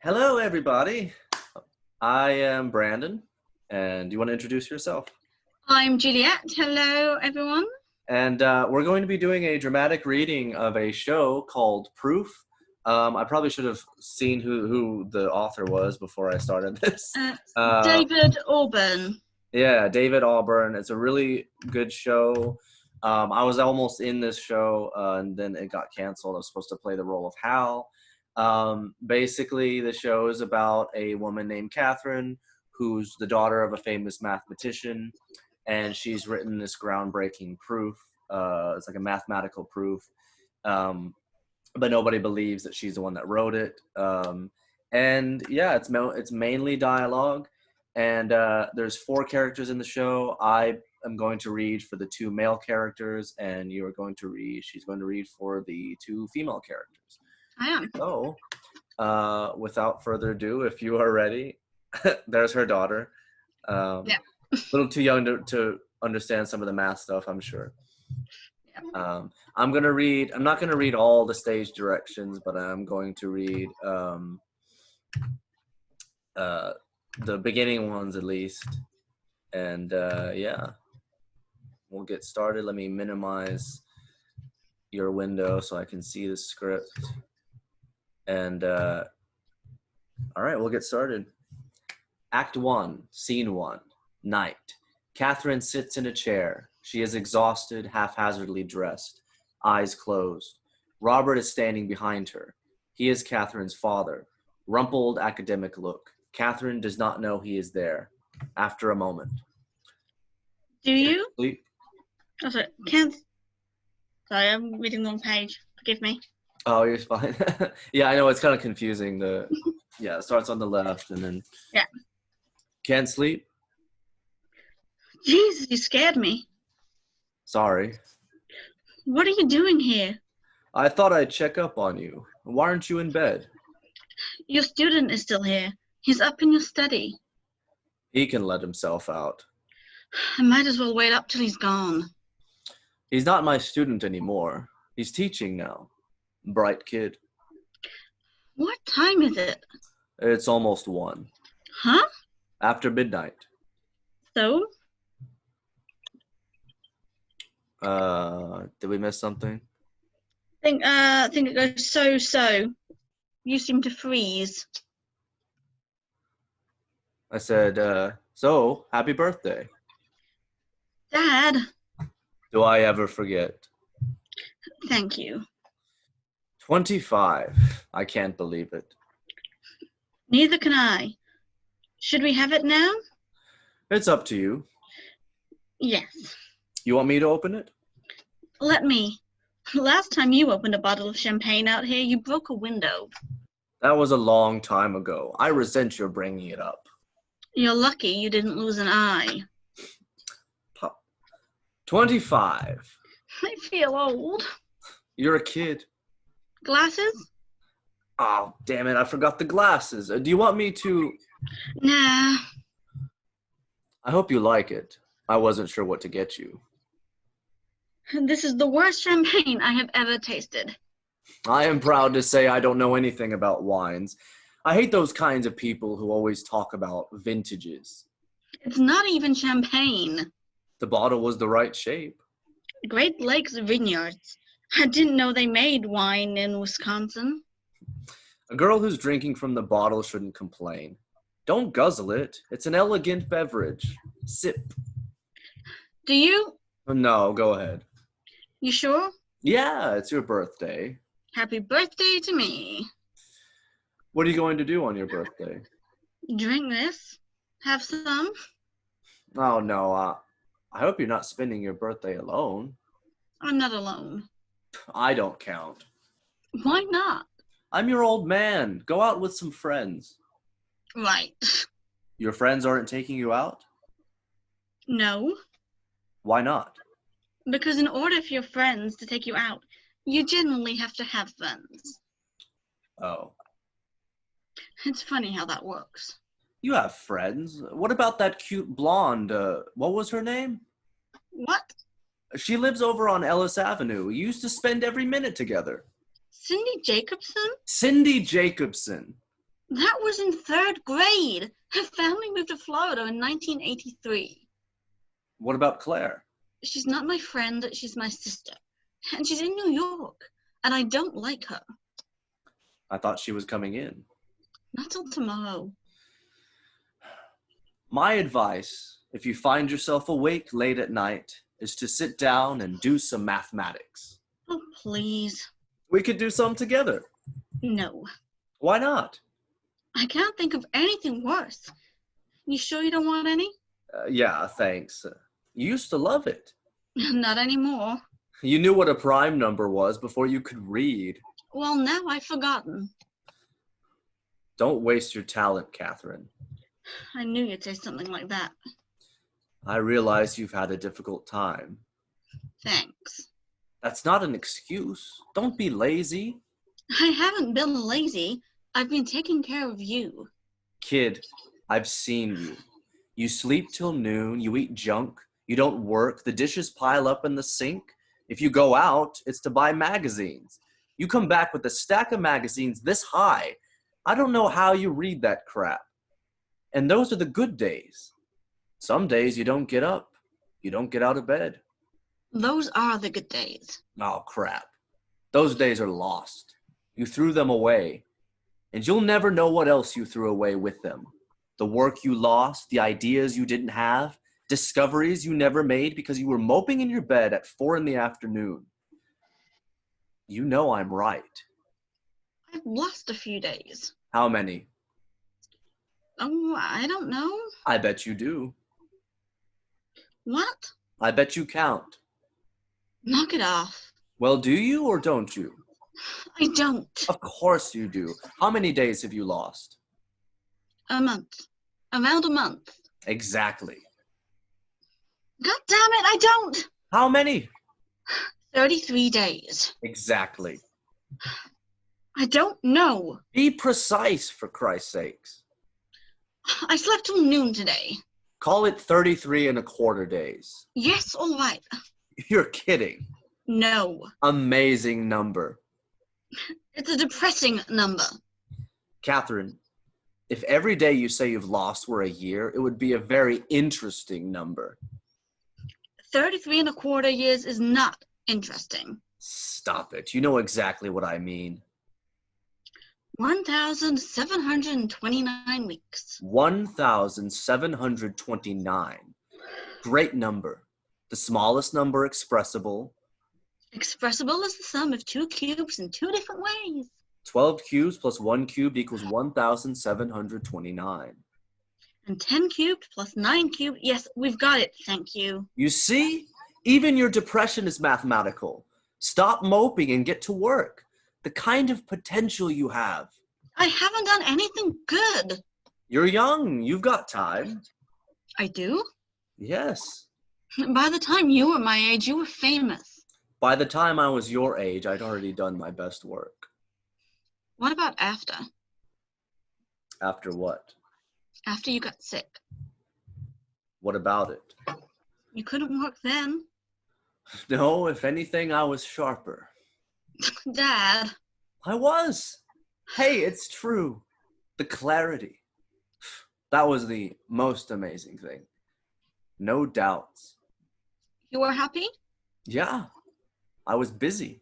Hello, everybody. I am Brandon, and do you want to introduce yourself? I'm Juliet. Hello, everyone. And we're going to be doing a dramatic reading of a show called Proof. I probably should have seen who the author was before I started this. David Auburn. Yeah, David Auburn. It's a really good show. I was almost in this show, and then it got canceled. I was supposed to play the role of Hal. Basically, the show is about a woman named Catherine, who's the daughter of a famous mathematician, and she's written this groundbreaking proof. It's like a mathematical proof, but nobody believes that she's the one that wrote it. And yeah, it's mainly dialogue, and there's 4 characters in the show. I am going to read for the 2 male characters, and you are going to read. She's going to read for the 2 female characters. I am. So, without further ado, if you are ready, there's her daughter. Yeah. A little too young to understand some of the math stuff, I'm sure. Yeah. I'm going to read, I'm not going to read all the stage directions, but I'm going to read the beginning ones at least. And yeah, we'll get started. Let me minimize your window so I can see the script. And all right, we'll get started. Act 1, Scene 1, Night. Catherine sits in a chair. She is exhausted, haphazardly dressed, eyes closed. Robert is standing behind her. He is Catherine's father. Rumpled academic look. Catherine does not know he is there. After a moment. Do you? Sleep. Oh, sorry. Can't. Sorry, I'm reading the wrong page. Forgive me. Oh, you're fine. Yeah, I know it's kind of confusing. Yeah, it starts on the left and then. Yeah. Can't sleep? Jesus, you scared me. Sorry. What are you doing here? I thought I'd check up on you. Why aren't you in bed? Your student is still here. He's up in your study. He can let himself out. I might as well wait up till he's gone. He's not my student anymore. He's teaching now. Bright kid. What time is it? It's almost 1. Huh? After midnight. So? Did we miss something? I think it goes so. You seem to freeze. I said, so, happy birthday. Dad. Do I ever forget? Thank you. 25. I can't believe it. Neither can I. Should we have it now? It's up to you. Yes. You want me to open it? Let me. Last time you opened a bottle of champagne out here, you broke a window. That was a long time ago. I resent your bringing it up. You're lucky you didn't lose an eye. 25. I feel old. You're a kid. Glasses? Oh, damn it. I forgot the glasses. Do you want me to... Nah. I hope you like it. I wasn't sure what to get you. This is the worst champagne I have ever tasted. I am proud to say I don't know anything about wines. I hate those kinds of people who always talk about vintages. It's not even champagne. The bottle was the right shape. Great Lakes Vineyards. I didn't know they made wine in Wisconsin. A girl who's drinking from the bottle shouldn't complain. Don't guzzle it. It's an elegant beverage. Sip. Do you? No, go ahead. You sure? Yeah, it's your birthday. Happy birthday to me. What are you going to do on your birthday? Drink this. Have some. Oh, no. I hope you're not spending your birthday alone. I'm not alone. I don't count. Why not? I'm your old man. Go out with some friends. Right. Your friends aren't taking you out? No. Why not? Because in order for your friends to take you out, you generally have to have friends. Oh. It's funny how that works. You have friends. What about that cute blonde? What was her name? What? She lives over on Ellis Avenue. You used to spend every minute together. Cindy Jacobson? Cindy Jacobson. That was in 3rd grade. Her family moved to Florida in 1983. What about Claire? She's not my friend, she's my sister. And she's in New York, and I don't like her. I thought she was coming in. Not till tomorrow. My advice, if you find yourself awake late at night, is to sit down and do some mathematics. Oh, please. We could do some together. No. Why not? I can't think of anything worse. You sure you don't want any? Yeah, thanks. You used to love it. Not anymore. You knew what a prime number was before you could read. Well, now I've forgotten. Don't waste your talent, Catherine. I knew you'd say something like that. I realize you've had a difficult time. Thanks. That's not an excuse. Don't be lazy. I haven't been lazy. I've been taking care of you. Kid, I've seen you. You sleep till noon, you eat junk, you don't work, the dishes pile up in the sink. If you go out, it's to buy magazines. You come back with a stack of magazines this high. I don't know how you read that crap. And those are the good days. Some days you don't get up. You don't get out of bed. Those are the good days. Oh, crap. Those days are lost. You threw them away. And you'll never know what else you threw away with them. The work you lost, the ideas you didn't have, discoveries you never made because you were moping in your bed at 4 p.m. You know I'm right. I've lost a few days. How many? Oh, I don't know. I bet you do. What? I bet you count. Knock it off. Well, do you or don't you? I don't. Of course you do. How many days have you lost? A month. Around a month. Exactly. God damn it, I don't! How many? 33 days. Exactly. I don't know. Be precise, for Christ's sakes. I slept till noon today. Call it 33 1/4 days. Yes, all right. You're kidding. No. Amazing number. It's a depressing number. Catherine, if every day you say you've lost were a year, it would be a very interesting number. 33 1/4 years is not interesting. Stop it. You know exactly what I mean. 1,729 weeks. 1,729. Great number. The smallest number expressible. Expressible is the sum of 2 cubes in 2 different ways. 12 cubes plus 1 cubed equals 1,729. And 10 cubed plus 9 cubed. Yes, we've got it. Thank you. You see? Even your depression is mathematical. Stop moping and get to work. The kind of potential you have. I haven't done anything good. You're young. You've got time. I do? Yes. By the time you were my age, you were famous. By the time I was your age, I'd already done my best work. What about after? After what? After you got sick. What about it? You couldn't work then. No, if anything, I was sharper. Dad. I was. Hey, it's true. The clarity. That was the most amazing thing. No doubts. You were happy? Yeah, I was busy.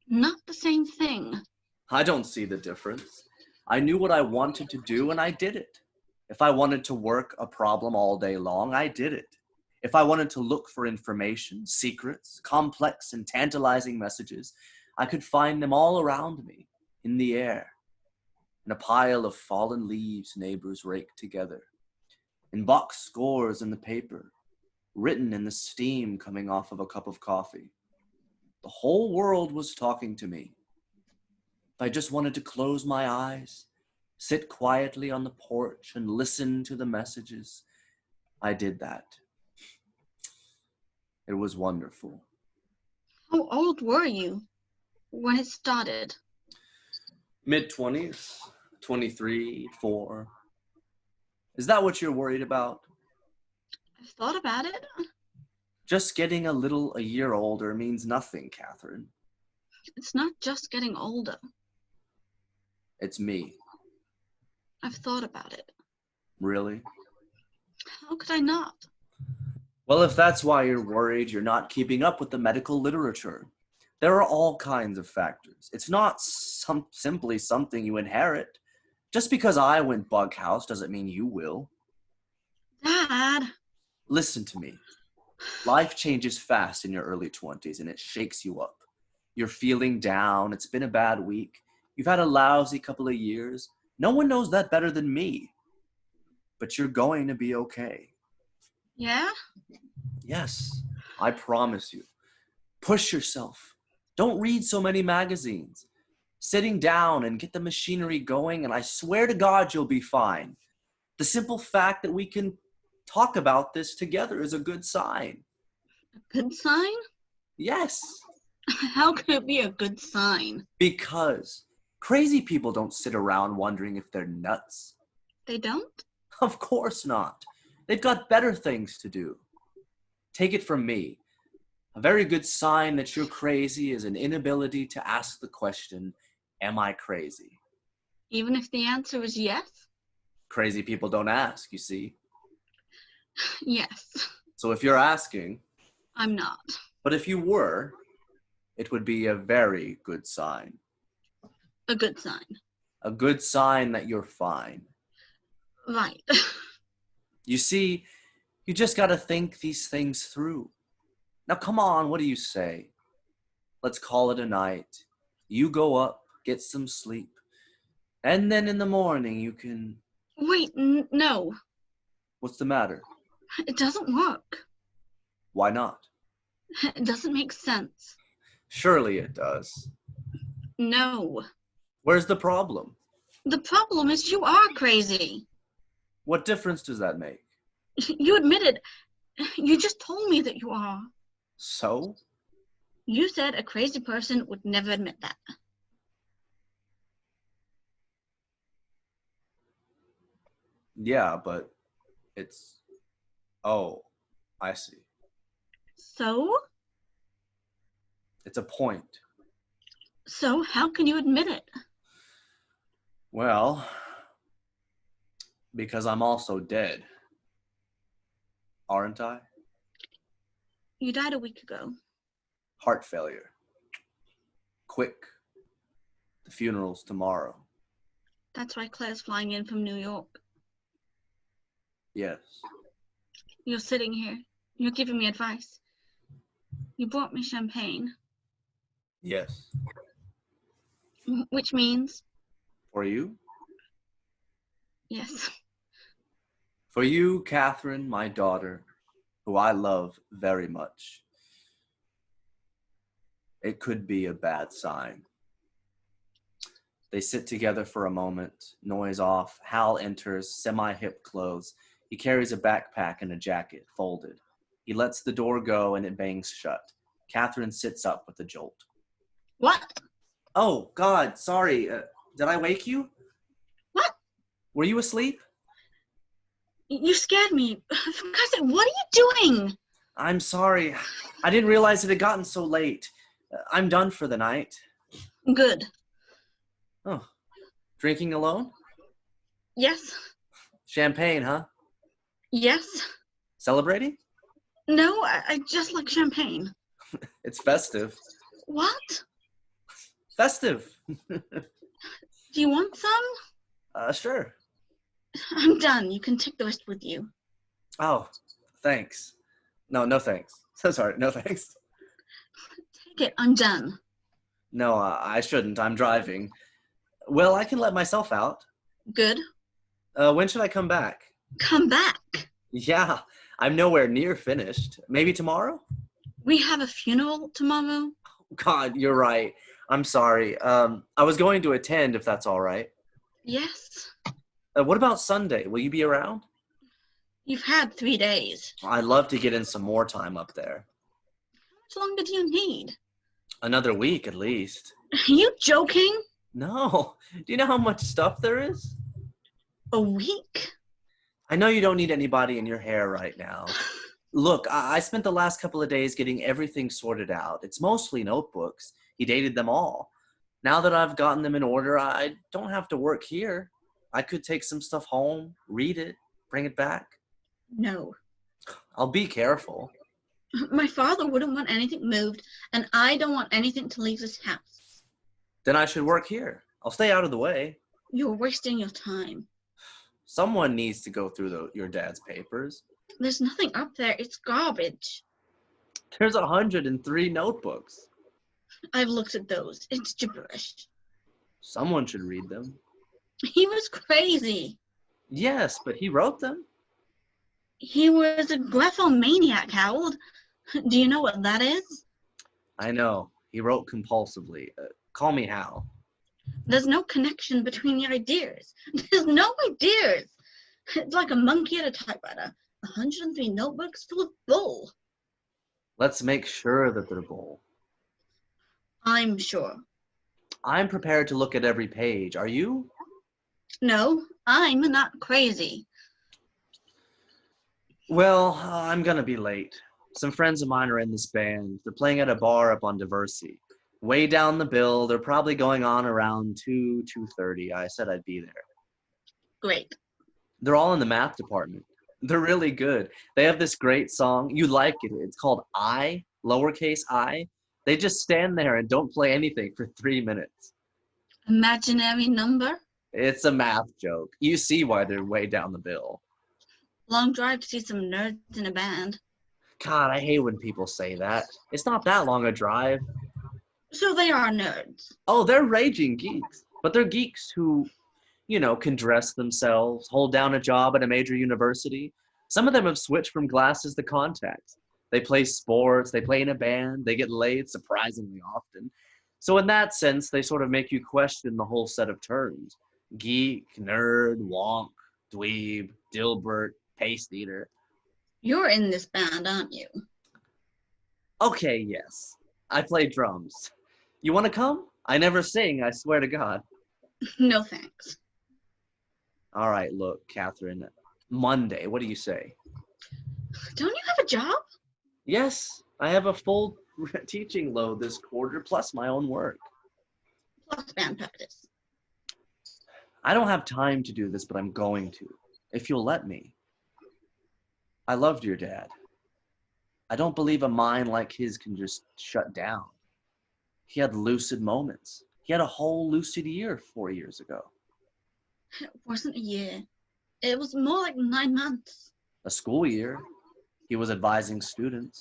Not the same thing. I don't see the difference. I knew what I wanted to do and I did it. If I wanted to work a problem all day long, I did it. If I wanted to look for information, secrets, complex and tantalizing messages, I could find them all around me, in the air, in a pile of fallen leaves neighbors raked together, in box scores in the paper, written in the steam coming off of a cup of coffee. The whole world was talking to me. If I just wanted to close my eyes, sit quietly on the porch and listen to the messages, I did that. It was wonderful. How old were you when it started? Mid-20s, 23, 4. Is that what you're worried about? I've thought about it. Just getting a year older means nothing, Catherine. It's not just getting older. It's me. I've thought about it. Really? How could I not? Well, if that's why you're worried you're not keeping up with the medical literature, there are all kinds of factors. It's not simply something you inherit. Just because I went bug house doesn't mean you will. Dad! Listen to me. Life changes fast in your early 20s and it shakes you up. You're feeling down. It's been a bad week. You've had a lousy couple of years. No one knows that better than me. But you're going to be okay. Yeah? Yes, I promise you. Push yourself. Don't read so many magazines. Sitting down and get the machinery going, and I swear to God you'll be fine. The simple fact that we can talk about this together is a good sign. A good sign? Yes, How could it be a good sign? because crazy people don't sit around wondering if they're nuts. They don't? Of course not. They've got better things to do. Take it from me. A very good sign that you're crazy is an inability to ask the question, am I crazy? Even if the answer is yes? Crazy people don't ask, you see. Yes. So if you're asking, I'm not. but if you were, it would be a very good sign. A good sign. A good sign that you're fine. Right. You see, you just got to think these things through. Now, come on, what do you say? Let's call it a night. You go up, get some sleep, and then in the morning you can... Wait, no. What's the matter? It doesn't work. Why not? It doesn't make sense. Surely it does. No. Where's the problem? The problem is you are crazy. What difference does that make? You admitted. You just told me that you are. So? You said a crazy person would never admit that. Yeah, but it's... Oh, I see. So? It's a point. So how can you admit it? Well, because I'm also dead. Aren't I? You died a week ago. Heart failure. Quick. The funeral's tomorrow. That's why Claire's flying in from New York. Yes. You're sitting here. You're giving me advice. You brought me champagne. Yes. Which means, For you? yes. For you, Catherine, my daughter, who I love very much. It could be a bad sign. They sit together for a moment, noise off. Hal enters, semi-hip clothes. He carries a backpack and a jacket, folded. He lets the door go and it bangs shut. Catherine sits up with a jolt. What? Oh, God, sorry. Did I wake you? What? Were you asleep? You scared me. For God's sake, what are you doing? I'm sorry. I didn't realize it had gotten so late. I'm done for the night. Good. Oh, drinking alone? Yes. Champagne, huh? Yes. Celebrating? No, I just like champagne. It's festive. What? Festive. Do you want some? Sure. I'm done. You can take the rest with you. Oh, thanks. No thanks. So sorry, no thanks. Take it. I'm done. No, I shouldn't. I'm driving. Well, I can let myself out. Good. When should I come back? Come back. Yeah, I'm nowhere near finished. Maybe tomorrow? We have a funeral tomorrow. God, you're right. I'm sorry. I was going to attend if that's all right. Yes. What about Sunday? Will you be around? You've had 3 days. I'd love to get in some more time up there. How much longer do you need? Another week at least. Are you joking? No. Do you know how much stuff there is? A week? I know you don't need anybody in your hair right now. Look, I spent the last couple of days getting everything sorted out. It's mostly notebooks. He dated them all. Now that I've gotten them in order, I don't have to work here. I could take some stuff home, read it, bring it back. No. I'll be careful. My father wouldn't want anything moved, and I don't want anything to leave this house. Then I should work here. I'll stay out of the way. You're wasting your time. Someone needs to go through your dad's papers. There's nothing up there. It's garbage. There's 103 notebooks. I've looked at those. It's gibberish. Someone should read them. He was crazy. Yes, but he wrote them. He was a graphomaniac, Harold. Do you know what that is? I know. He wrote compulsively. Call me Hal. There's no connection between the ideas. There's no ideas. It's like a monkey at a typewriter. 103 notebooks full of bull. Let's make sure that they're bull. I'm sure. I'm prepared to look at every page. Are you? No, I'm not crazy. Well, I'm gonna be late. Some friends of mine are in this band. They're playing at a bar up on Diversey. Way down the bill. They're probably going on around 2:30. I said I'd be there. Great. They're all in the math department. They're really good. They have this great song. You like it. It's called I, lowercase I. They just stand there and don't play anything for 3 minutes. Imaginary number? It's a math joke. You see why they're way down the bill. Long drive to see some nerds in a band. God, I hate when people say that. It's not that long a drive. So they are nerds. Oh, they're raging geeks. But they're geeks who, can dress themselves, hold down a job at a major university. Some of them have switched from glasses to contacts. They play sports, they play in a band, they get laid surprisingly often. So in that sense, they sort of make you question the whole set of terms. Geek, nerd, wonk, dweeb, dilbert, paste eater. You're in this band, aren't you? Okay, yes. I play drums. You want to come? I never sing, I swear to God. No thanks. All right, look, Catherine. Monday, what do you say? Don't you have a job? Yes, I have a full teaching load this quarter, plus my own work. Plus band practice. I don't have time to do this, but I'm going to, if you'll let me. I loved your dad. I don't believe a mind like his can just shut down. He had lucid moments. He had a whole lucid year 4 years ago. It wasn't a year. It was more like 9 months. A school year. He was advising students.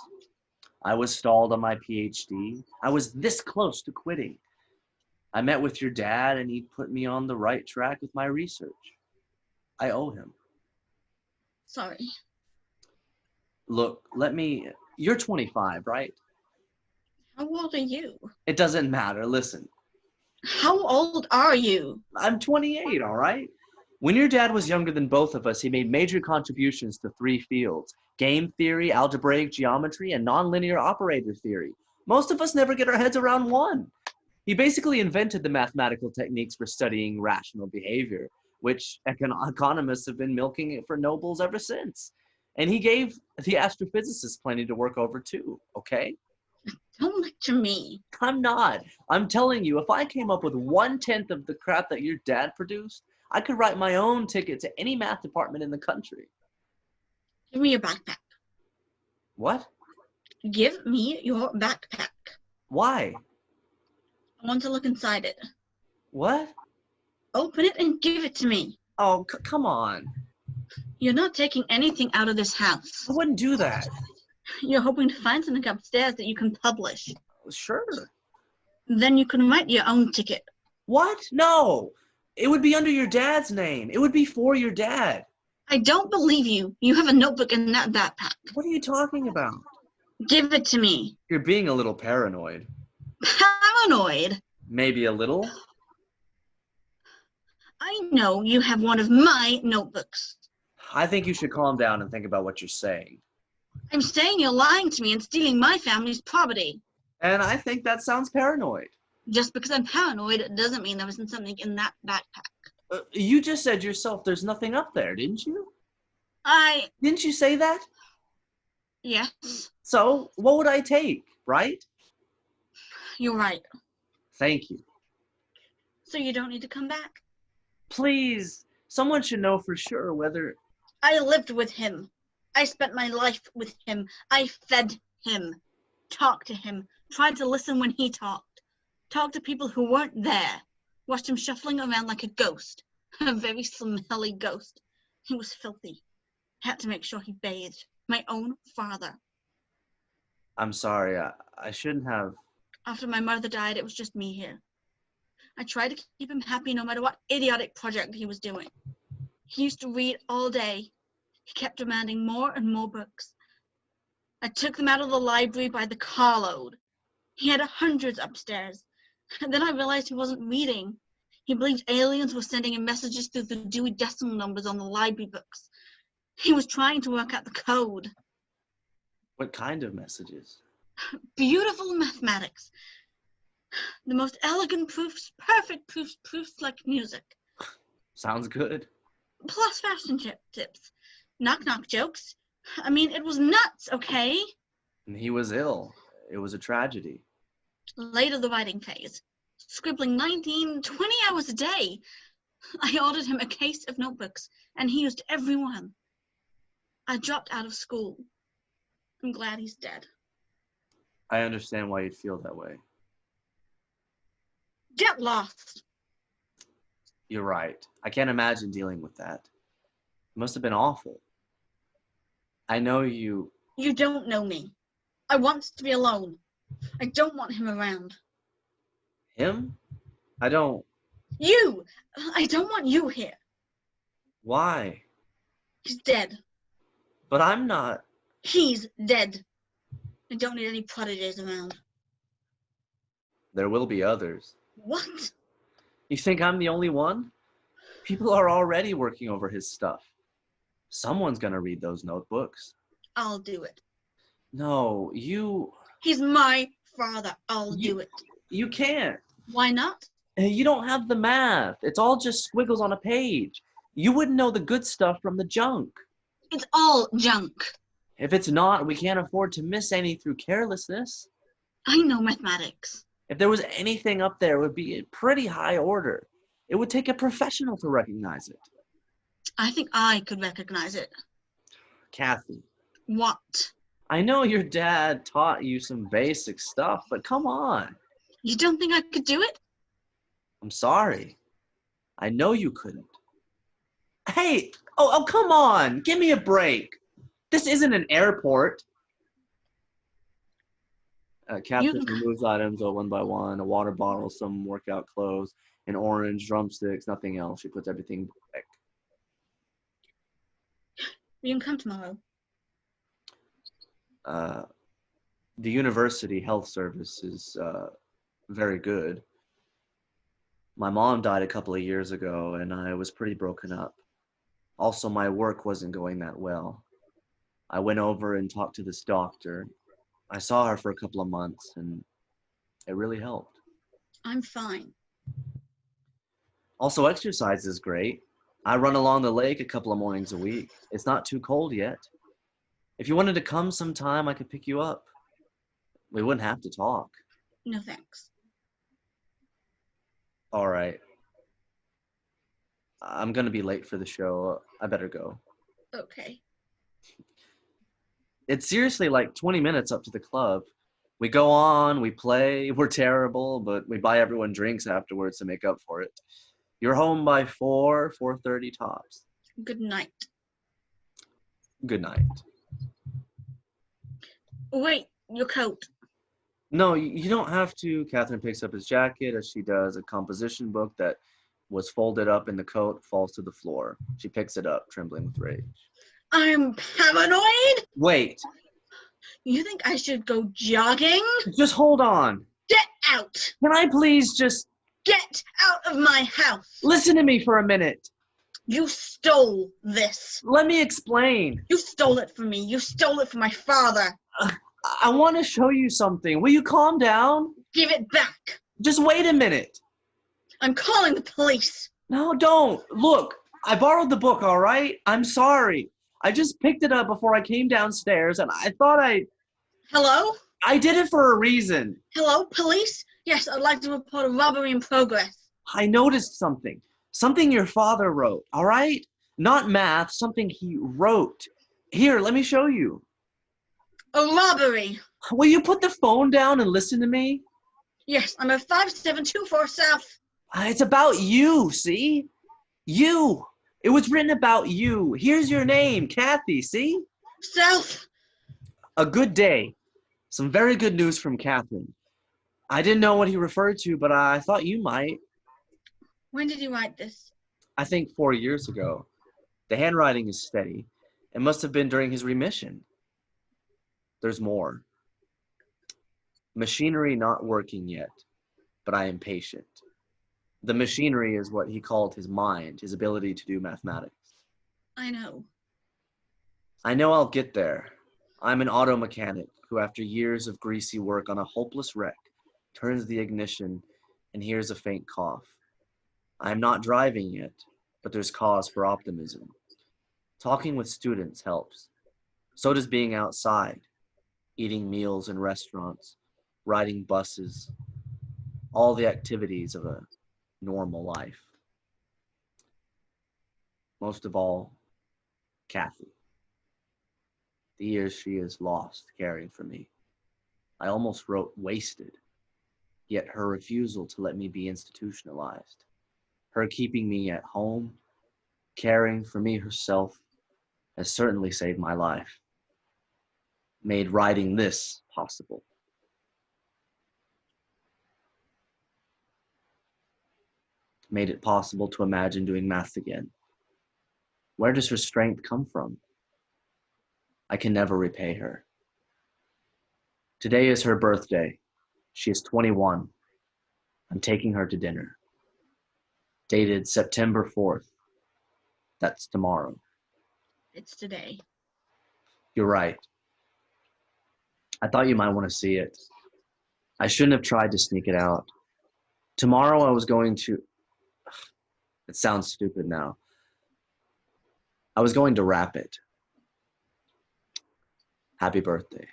I was stalled on my PhD. I was this close to quitting. I met with your dad and he put me on the right track with my research. I owe him. Sorry. Look, you're 25, right? How old are you? It doesn't matter, listen. How old are you? I'm 28, all right? When your dad was younger than both of us, he made major contributions to 3 fields: game theory, algebraic geometry, and nonlinear operator theory. Most of us never get our heads around one. He basically invented the mathematical techniques for studying rational behavior, which economists have been milking it for Nobels ever since. And he gave the astrophysicists plenty to work over too, okay? Don't lecture me. I'm not. I'm telling you, if I came up with 1/10 of the crap that your dad produced, I could write my own ticket to any math department in the country. Give me your backpack. What? Give me your backpack. Why? I want to look inside it. What? Open it and give it to me. Oh, come on. You're not taking anything out of this house. I wouldn't do that. You're hoping to find something upstairs that you can publish. Sure. Then you can write your own ticket. What? No. It would be under your dad's name. It would be for your dad. I don't believe you. You have a notebook in that backpack. What are you talking about? Give it to me. You're being a little paranoid. Paranoid? Maybe a little. I know you have one of my notebooks. I think you should calm down and think about what you're saying. I'm saying you're lying to me and stealing my family's property. And I think that sounds paranoid. Just because I'm paranoid, it doesn't mean there isn't something in that backpack. You just said yourself there's nothing up there, didn't you? Didn't you say that? Yes. So, what would I take, right? You're right. Thank you. So you don't need to come back? Please, Someone should know for sure whether... I lived with him. I spent my life with him. I fed him, talked to him, tried to listen when he talked to people who weren't there, watched him shuffling around like a ghost, a very smelly ghost. He was filthy. Had to make sure he bathed. My own father. I'm sorry, I shouldn't have... After my mother died, it was just me here. I tried to keep him happy no matter what idiotic project he was doing. He used to read all day. He kept demanding more and more books. I took them out of the library by the carload. He had hundreds upstairs. And then I realized he wasn't reading. He believed aliens were sending him messages through the Dewey Decimal numbers on the library books. He was trying to work out the code. What kind of messages? Beautiful mathematics. The most elegant proofs, perfect proofs, proofs like music. Sounds good. Plus fashion tips. Knock-knock jokes. I mean, it was nuts, okay? And he was ill. It was a tragedy. Later the writing phase. Scribbling 19, 20 hours a day. I ordered him a case of notebooks, and he used every one. I dropped out of school. I'm glad he's dead. I understand why you'd feel that way. Get lost. You're right. I can't imagine dealing with that. It must have been awful. I know you... You don't know me. I want to be alone. I don't want him around. Him? I don't... You! I don't want you here. Why? He's dead. But I'm not... He's dead. I don't need any prodigies around. There will be others. What? You think I'm the only one? People are already working over his stuff. Someone's gonna read those notebooks. I'll do it. No, you... He's my father. I'll do it. You can't. Why not? You don't have the math. It's all just squiggles on a page. You wouldn't know the good stuff from the junk. It's all junk. If it's not, we can't afford to miss any through carelessness. I know mathematics. If there was anything up there, it would be a pretty high order. It would take a professional to recognize it. I think I could recognize it. Kathy. What? I know your dad taught you some basic stuff, but come on. You don't think I could do it? I'm sorry. I know you couldn't. Hey, oh, come on. Give me a break. This isn't an airport. Captain removes items one by one, a water bottle, some workout clothes, an orange, drumsticks, nothing else. She puts everything back. You can come tomorrow. The university health service is very good. My mom died a couple of years ago, and I was pretty broken up. Also, my work wasn't going that well. I went over and talked to this doctor. I saw her for a couple of months, and it really helped. I'm fine. Also, exercise is great. I run along the lake a couple of mornings a week. It's not too cold yet. If you wanted to come sometime, I could pick you up. We wouldn't have to talk. No thanks. All right. I'm going to be late for the show. I better go. Okay. It's seriously like 20 minutes up to the club. We go on, we play, we're terrible, but we buy everyone drinks afterwards to make up for it. You're home by 4:30 tops. Good night. Good night. Wait, your coat. No, you don't have to. Catherine picks up his jacket as she does. A composition book that was folded up in the coat falls to the floor. She picks it up, trembling with rage. I'm paranoid? Wait. You think I should go jogging? Just hold on. Get out! Can I please just... Get out of my house! Listen to me for a minute. You stole this. Let me explain. You stole it from me. You stole it from my father. I want to show you something. Will you calm down? Give it back. Just wait a minute. I'm calling the police. No, don't. Look, I borrowed the book, all right? I'm sorry. I just picked it up before I came downstairs, and I thought Hello? I did it for a reason. Hello, police? Yes, I'd like to report a robbery in progress. I noticed something. Something your father wrote, all right? Not math, something he wrote. Here, let me show you. A robbery. Will you put the phone down and listen to me? Yes, I'm at 5724 South. It's about you, see? You. It was written about you. Here's your name, Kathy, see? South. A good day. Some very good news from Catherine. I didn't know what he referred to, but I thought you might. When did you write this? I think 4 years ago. The handwriting is steady. It must have been during his remission. There's more. Machinery not working yet, but I am patient. The machinery is what he called his mind, his ability to do mathematics. I know. I know I'll get there. I'm an auto mechanic who, after years of greasy work on a hopeless wreck, turns the ignition and hears a faint cough. I am not driving yet, but there's cause for optimism. Talking with students helps. So does being outside, eating meals in restaurants, riding buses, all the activities of a normal life. Most of all, Kathy. The years she has lost caring for me. I almost wrote wasted, yet her refusal to let me be institutionalized, her keeping me at home, caring for me herself, has certainly saved my life, made writing this possible. Made it possible to imagine doing math again. Where does her strength come from? I can never repay her. Today is her birthday. She is 21. I'm taking her to dinner. Dated September 4th. That's tomorrow. It's today. You're right. I thought you might want to see it. I shouldn't have tried to sneak it out. Tomorrow I was going to... It sounds stupid now. I was going to wrap it. Happy birthday.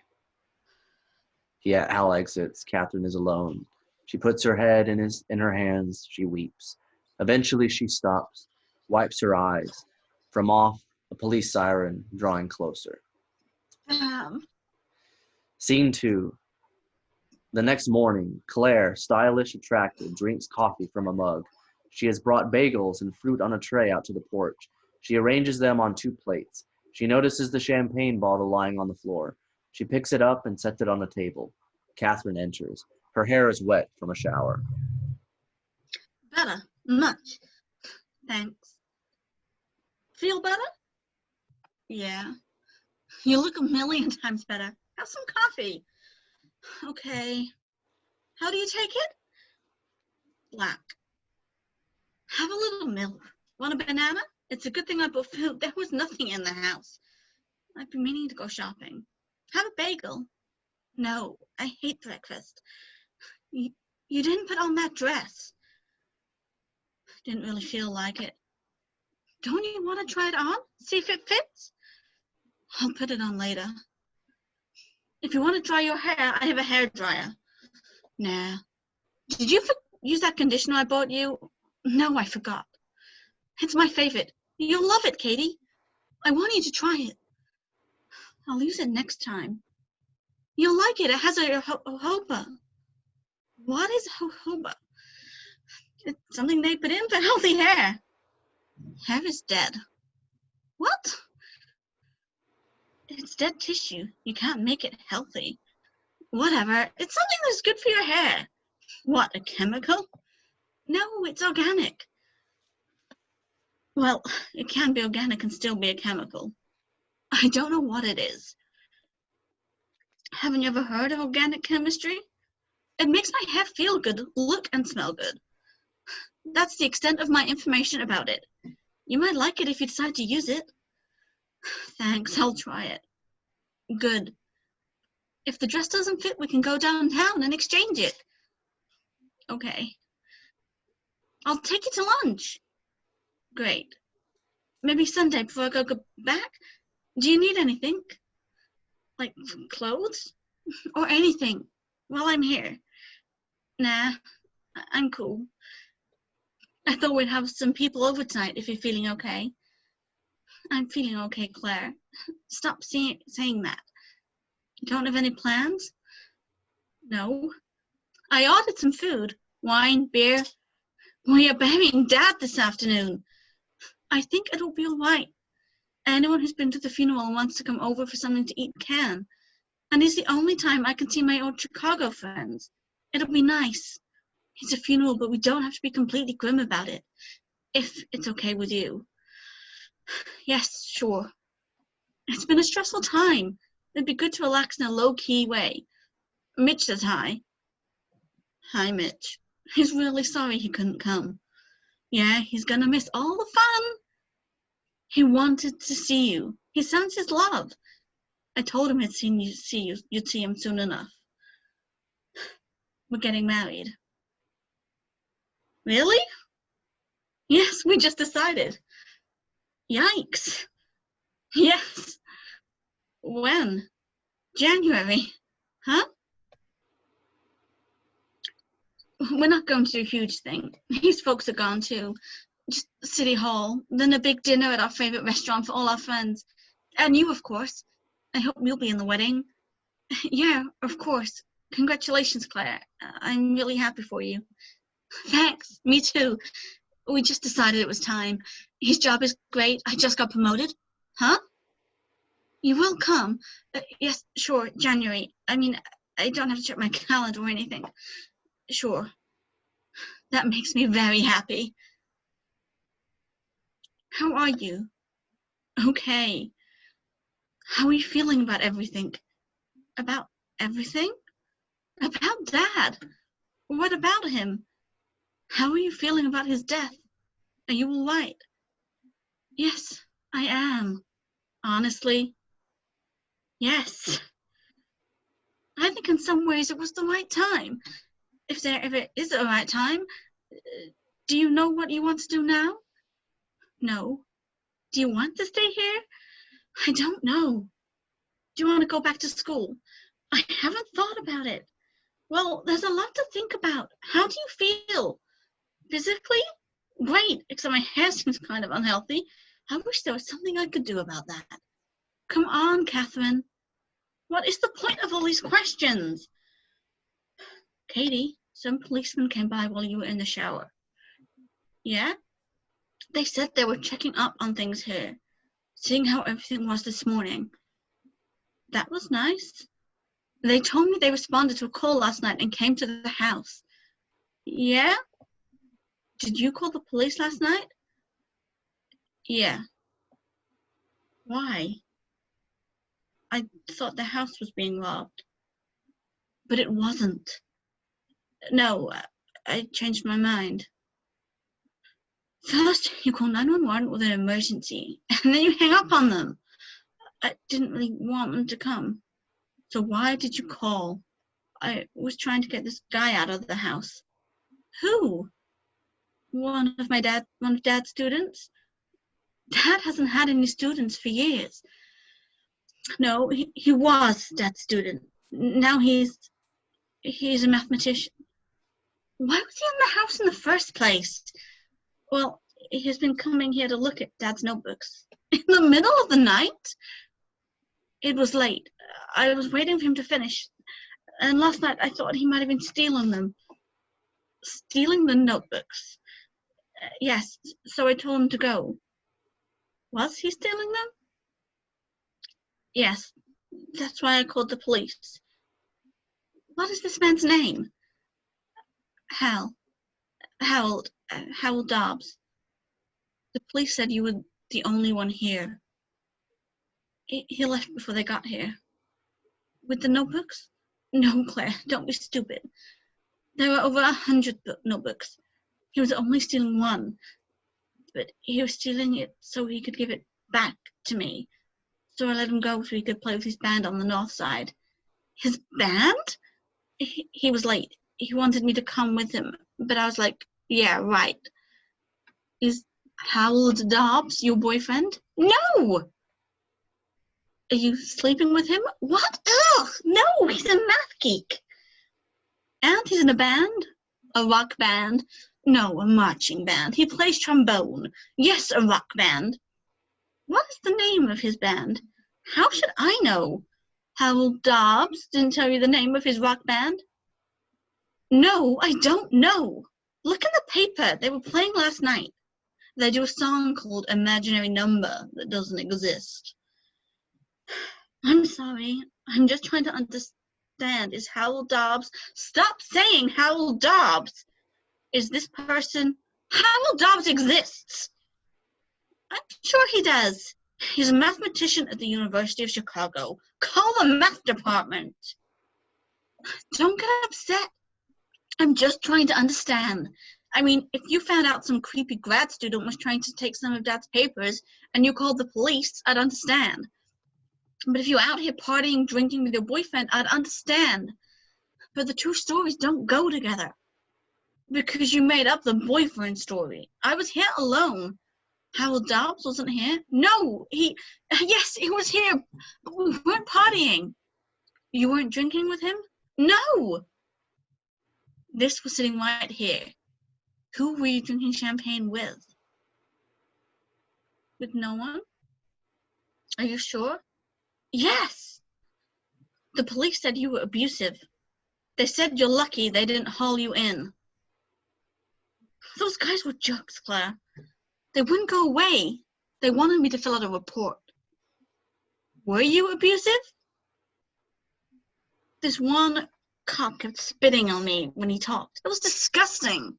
Hal exits. Catherine is alone. She puts her head in her hands. She weeps. Eventually she stops, wipes her eyes. From off, a police siren drawing closer. Scene 2. The next morning, Claire, stylish, attractive, drinks coffee from a mug. She has brought bagels and fruit on a tray out to the porch. She arranges them on 2 plates. She notices the champagne bottle lying on the floor. She picks it up and sets it on the table. Catherine enters. Her hair is wet from a shower. Better. Much. Thanks. Feel better? Yeah. You look a million times better. Have some coffee. Okay. How do you take it? Black. Have a little milk. Want a banana? It's a good thing I bought food. There was nothing in the house. I've been meaning to go shopping. Have a bagel. No, I hate breakfast. You didn't put on that dress. Didn't really feel like it. Don't you want to try it on? See if it fits? I'll put it on later. If you want to dry your hair, I have a hair dryer. Nah. Did you use that conditioner I bought you? No, I forgot. It's my favorite. You'll love it, Katie. I want you to try it. I'll use it next time. You'll like it. It has a jojoba. What is jojoba? It's something they put in for healthy hair. Hair is dead. What? It's dead tissue. You can't make it healthy. Whatever. It's something that's good for your hair. What, a chemical? No, it's organic. Well, it can be organic and still be a chemical. I don't know what it is. Haven't you ever heard of organic chemistry? It makes my hair feel good, look and smell good. That's the extent of my information about it. You might like it if you decide to use it. Thanks, I'll try it. Good. If the dress doesn't fit, we can go downtown and exchange it. Okay. I'll take you to lunch. Great. Maybe Sunday before I go back? Do you need anything? Like clothes? Or anything while I'm here? Nah, I'm cool. I thought we'd have some people over tonight if you're feeling okay. I'm feeling okay, Claire. Stop saying that. You don't have any plans? No. I ordered some food. Wine, beer. We are burying Dad this afternoon. I think it'll be all right. Anyone who's been to the funeral and wants to come over for something to eat can. And it's the only time I can see my old Chicago friends. It'll be nice. It's a funeral, but we don't have to be completely grim about it. If it's okay with you. Yes, sure. It's been a stressful time. It'd be good to relax in a low-key way. Mitch says hi. Hi, Mitch. He's really sorry he couldn't come. Yeah, he's gonna miss all the fun. He wanted to see you. He sends his love. I told him you'd see him soon enough. We're getting married. Really? Yes, we just decided. Yikes. Yes. When? January. Huh? We're not going to do a huge thing. These folks are gone too. Just City Hall, then a big dinner at our favorite restaurant for all our friends. And you, of course. I hope you'll be in the wedding. Yeah, of course. Congratulations, Claire. I'm really happy for you. Thanks. Me too. We just decided it was time. His job is great. I just got promoted. Huh? You will come? Yes, sure, January. I mean, I don't have to check my calendar or anything. Sure. That makes me very happy. How are you? Okay. How are you feeling about everything? About everything? About Dad? What about him? How are you feeling about his death? Are you all right? Yes, I am. Honestly, yes. I think in some ways it was the right time. If there ever is the right time, do you know what you want to do now? No. Do you want to stay here? I don't know. Do you want to go back to school? I haven't thought about it. Well, there's a lot to think about. How do you feel? Physically? Great, except my hair seems kind of unhealthy. I wish there was something I could do about that. Come on, Catherine. What is the point of all these questions? Katie, some policemen came by while you were in the shower. Yeah? They said they were checking up on things here, seeing how everything was this morning. That was nice. They told me they responded to a call last night and came to the house. Yeah? Did you call the police last night? Yeah. Why? I thought the house was being robbed. But it wasn't. No, I changed my mind. First, you call 911 with an emergency, and then you hang up on them. I didn't really want them to come. So why did you call? I was trying to get this guy out of the house. Who? One of Dad's students? Dad hasn't had any students for years. No, he was Dad's student. Now he's a mathematician. Why was he in the house in the first place? Well, he's been coming here to look at Dad's notebooks. In the middle of the night? It was late. I was waiting for him to finish. And last night I thought he might have been stealing them. Stealing the notebooks? Yes, so I told him to go. Was he stealing them? Yes, that's why I called the police. What is this man's name? Harold Dobbs. The police said you were the only one here. He left before they got here. With the notebooks? No, Claire, don't be stupid. There were over 100 notebooks. He was only stealing one. But he was stealing it so he could give it back to me. So I let him go so he could play with his band on the north side. His band? He was late. He wanted me to come with him. But I was like, yeah, right. Is Harold Dobbs your boyfriend? No! Are you sleeping with him? What? Ugh! No, he's a math geek. And he's in a band. A rock band. No, a marching band. He plays trombone. Yes, a rock band. What is the name of his band? How should I know? Hal Dobbs didn't tell you the name of his rock band? No, I don't know. Look in the paper. They were playing last night. They do a song called Imaginary Number that doesn't exist. I'm sorry. I'm just trying to understand. Is Hal Dobbs... Stop saying Hal Dobbs! Is this person... Hal Dobbs exists! I'm sure he does. He's a mathematician at the University of Chicago. Call the math department. Don't get upset. I'm just trying to understand. I mean, if you found out some creepy grad student was trying to take some of Dad's papers and you called the police, I'd understand. But if you're out here partying, drinking with your boyfriend, I'd understand. But the two stories don't go together. Because you made up the boyfriend story. I was here alone. Hal Dobbs wasn't here? No, yes, he was here, but we weren't partying. You weren't drinking with him? No! This was sitting right here. Who were you drinking champagne with? With no one? Are you sure? Yes! The police said you were abusive. They said you're lucky they didn't haul you in. Those guys were jerks, Claire. They wouldn't go away. They wanted me to fill out a report. Were you abusive? This one cop kept spitting on me when he talked. It was disgusting.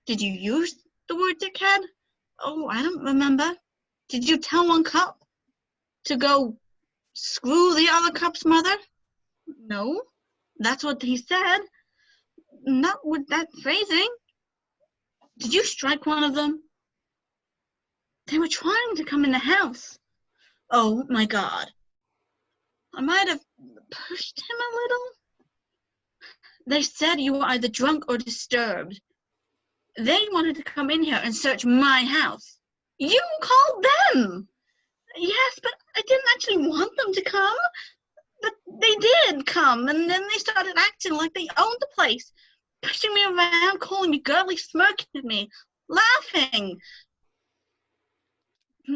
Did you use the word dickhead? Oh, I don't remember. Did you tell one cop to go screw the other cop's mother? No, that's what he said. Not with that phrasing. Did you strike one of them? They were trying to come in the house. Oh my God. I might have pushed him a little. They said you were either drunk or disturbed. They wanted to come in here and search my house. You called them. Yes, but I didn't actually want them to come. But they did come, and then they started acting like they owned the place. Pushing me around, calling me girly, smirking at me, laughing.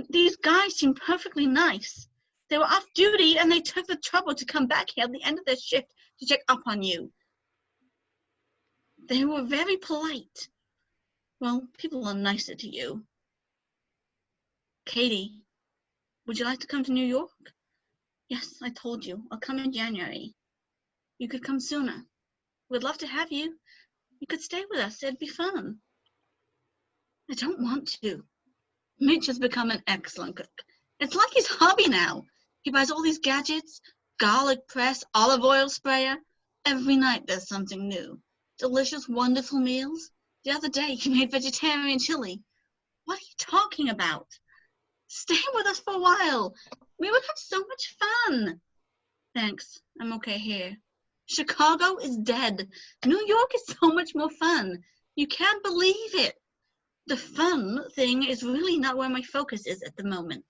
These guys seemed perfectly nice. They were off duty, and they took the trouble to come back here at the end of their shift to check up on you. They were very polite. Well, people are nicer to you. Katie, would you like to come to New York? Yes, I told you. I'll come in January. You could come sooner. We'd love to have you. You could stay with us. It'd be fun. I don't want to. Mitch has become an excellent cook. It's like his hobby now. He buys all these gadgets, garlic press, olive oil sprayer. Every night there's something new. Delicious, wonderful meals. The other day he made vegetarian chili. What are you talking about? Stay with us for a while. We would have so much fun. Thanks. I'm okay here. Chicago is dead. New York is so much more fun. You can't believe it. The fun thing is really not where my focus is at the moment.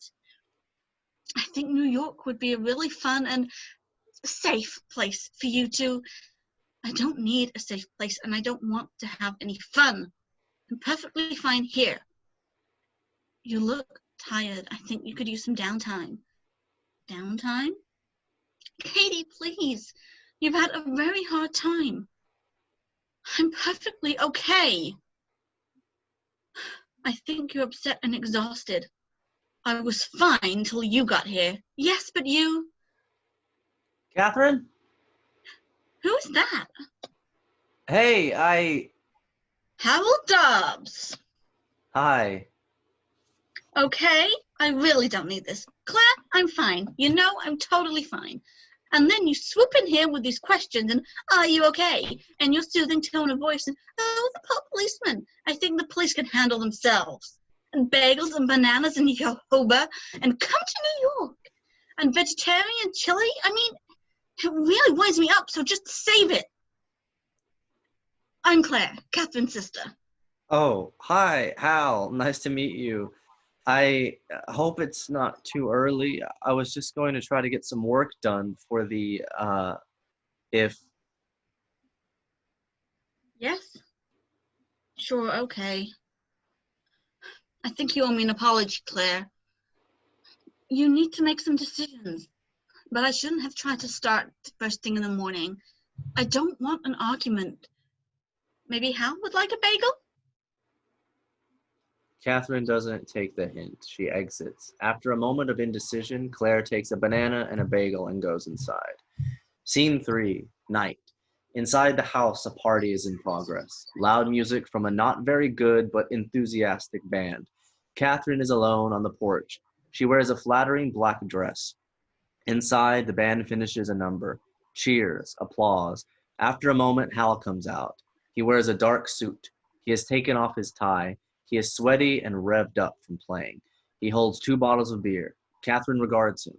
I think New York would be a really fun and safe place for you to... I don't need a safe place, and I don't want to have any fun. I'm perfectly fine here. You look tired. I think you could use some downtime. Downtime? Katie, please. You've had a very hard time. I'm perfectly okay. I think you're upset and exhausted. I was fine till you got here. Yes, but you... Catherine? Who's that? Hey, Hal Dobbs. Hi. Okay, I really don't need this. Claire, I'm fine. You know, I'm totally fine. And then you swoop in here with these questions and, are you okay? And your soothing tone of voice and, oh, the poor policeman. I think the police can handle themselves. And bagels and bananas and jojoba and come to New York. And vegetarian chili, I mean, it really winds me up, so just save it. I'm Claire, Catherine's sister. Oh, hi, Hal. Nice to meet you. I hope it's not too early. I was just going to try to get some work done for the, if... Yes? Sure, okay. I think you owe me an apology, Claire. You need to make some decisions, but I shouldn't have tried to start first thing in the morning. I don't want an argument. Maybe Hal would like a bagel? Catherine doesn't take the hint. She exits. After a moment of indecision, Claire takes a banana and a bagel and goes inside. Scene 3, night. Inside the house, a party is in progress. Loud music from a not very good but enthusiastic band. Catherine is alone on the porch. She wears a flattering black dress. Inside, the band finishes a number. Cheers, applause. After a moment, Hal comes out. He wears a dark suit. He has taken off his tie. He is sweaty and revved up from playing. He holds 2 bottles of beer. Catherine regards him.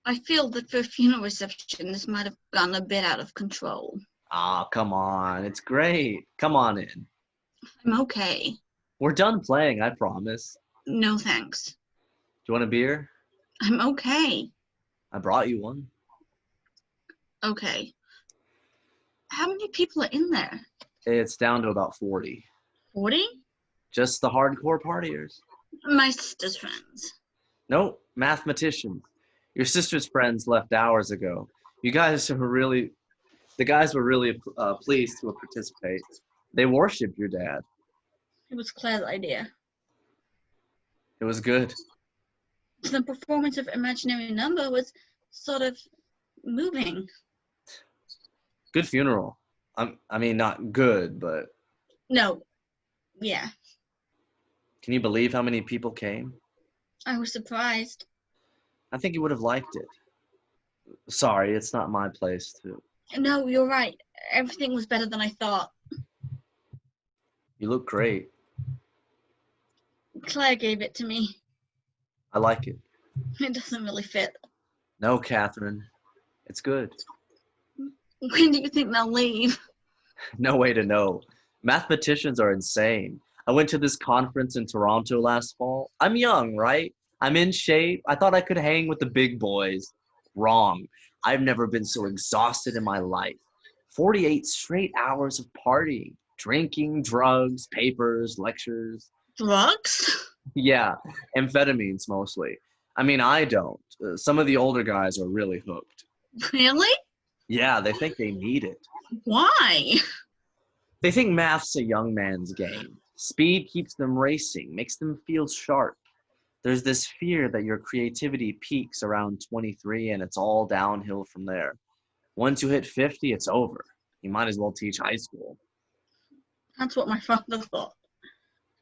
I feel that for a funeral reception, this might have gotten a bit out of control. Ah, come on. It's great. Come on in. I'm okay. We're done playing, I promise. No thanks. Do you want a beer? I'm okay. I brought you one. Okay. How many people are in there? It's down to about 40. 40? Just the hardcore partiers. My sister's friends. Nope, mathematicians. Your sister's friends left hours ago. The guys were really pleased to participate. They worshipped your dad. It was Claire's idea. It was good. The performance of Imaginary Number was sort of moving. Good funeral. I mean, not good, but... No. Yeah. Can you believe how many people came? I was surprised. I think you would have liked it. Sorry, it's not my place to... No, you're right. Everything was better than I thought. You look great. Claire gave it to me. I like it. It doesn't really fit. No, Catherine. It's good. When do you think they'll leave? No way to know. Mathematicians are insane. I went to this conference in Toronto last fall. I'm young, right? I'm in shape. I thought I could hang with the big boys. Wrong. I've never been so exhausted in my life. 48 straight hours of partying, drinking, drugs, papers, lectures. Drugs? Yeah, amphetamines mostly. I mean, I don't. Some of the older guys are really hooked. Really? Yeah, they think they need it. Why? They think math's a young man's game. Speed keeps them racing, makes them feel sharp. There's this fear that your creativity peaks around 23 and it's all downhill from there. Once you hit 50, it's over. You might as well teach high school. That's what my father thought.